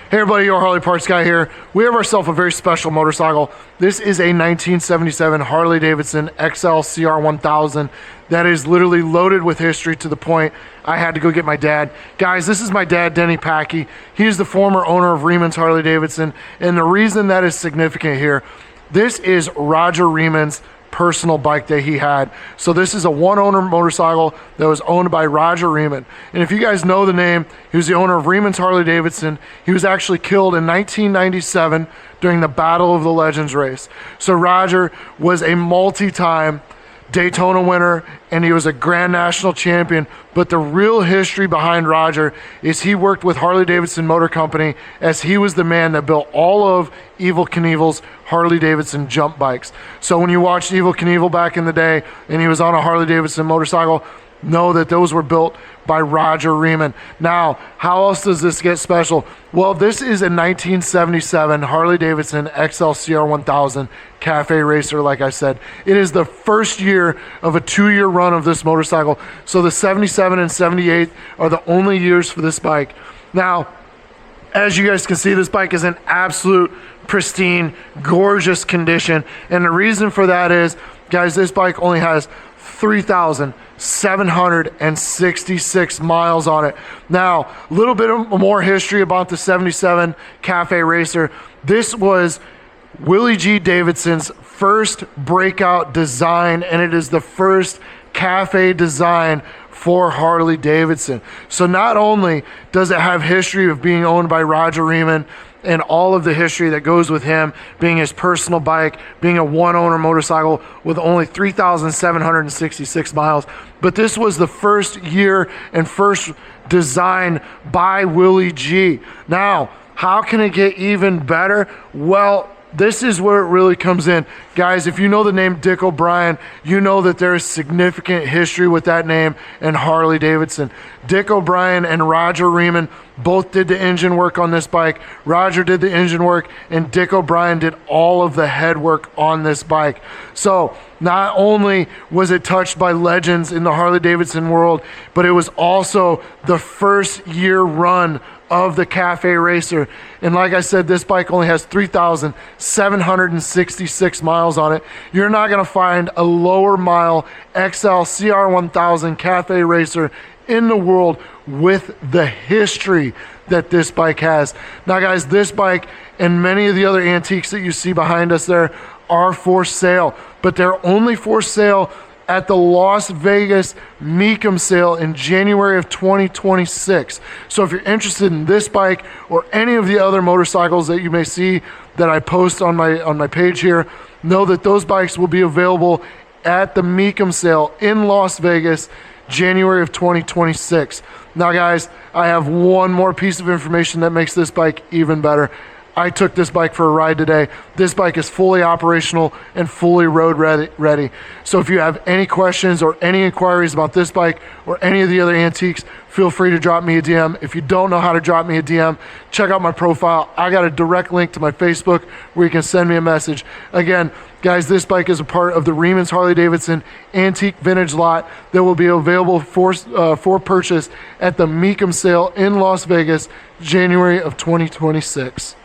Hey everybody, Your Harley Parts Guy here. We have ourselves a very special motorcycle. This is a 1977 Harley-Davidson XLCR 1000 that is literally loaded with history to the point I had to go get my dad. Guys, this is my dad, Denny Packey. He is the former owner of Reiman's Harley-Davidson, and the reason that is significant here, this is Roger Reiman's personal bike that he had. So this is a one-owner motorcycle that was owned by Roger Reiman. And if you guys know the name, he was the owner of Reiman's Harley-Davidson. He was actually killed in 1997 during the Battle of the Legends race. So Roger was a multi-time Daytona winner, and he was a Grand National Champion. But the real history behind Roger is he worked with Harley-Davidson Motor Company, as he was the man that built all of Evel Knievel's Harley-Davidson jump bikes. So when you watched Evel Knievel back in the day and he was on a Harley-Davidson motorcycle, know that those were built by Roger Reiman. Now, how else does this get special? Well, this is a 1977 Harley-Davidson XLCR 1000 Café Racer, like I said. It is the first year of a 2-year run of this motorcycle. So the 77 and 78 are the only years for this bike. Now, as you guys can see, this bike is in absolute pristine, gorgeous condition. And the reason for that is, guys, this bike only has 3,766 miles on it. Now, a little bit more history about the 77 Café Racer. This was Willie G Davidson's first breakout design, and it is the first cafe design for Harley-Davidson. So not only does it have history of being owned by Roger Reiman and all of the history that goes with him, being his personal bike, being a one-owner motorcycle with only 3,766 miles, but this was the first year and first design by Willie G. Now, how can it get even better? Well, this is where it really comes in. Guys, if you know the name Dick O'Brien, you know that there is significant history with that name and Harley-Davidson. Dick O'Brien and Roger Reiman both did the engine work on this bike. Roger did the engine work, and Dick O'Brien did all of the head work on this bike. So not only was it touched by legends in the Harley-Davidson world, but it was also the first year run of the Café Racer. And like I said, this bike only has 3,766 miles on it. You're not going to find a lower mile XLCR 1000 Café Racer in the world with the history that this bike has. Now guys, this bike and many of the other antiques that you see behind us there are for sale, but they're only for sale at the Las Vegas Mecum sale in January of 2026. So if you're interested in this bike or any of the other motorcycles that you may see that I post on my page here, know that those bikes will be available at the Mecum sale in Las Vegas, January of 2026. Now guys, I have one more piece of information that makes this bike even better. I took this bike for a ride today. This bike is fully operational and fully road ready. So if you have any questions or any inquiries about this bike or any of the other antiques, feel free to drop me a DM. If you don't know how to drop me a DM, check out my profile. I got a direct link to my Facebook where you can send me a message. Again, guys, this bike is a part of the Reiman's Harley-Davidson Antique Vintage lot that will be available for purchase at the Mecum sale in Las Vegas, January of 2026.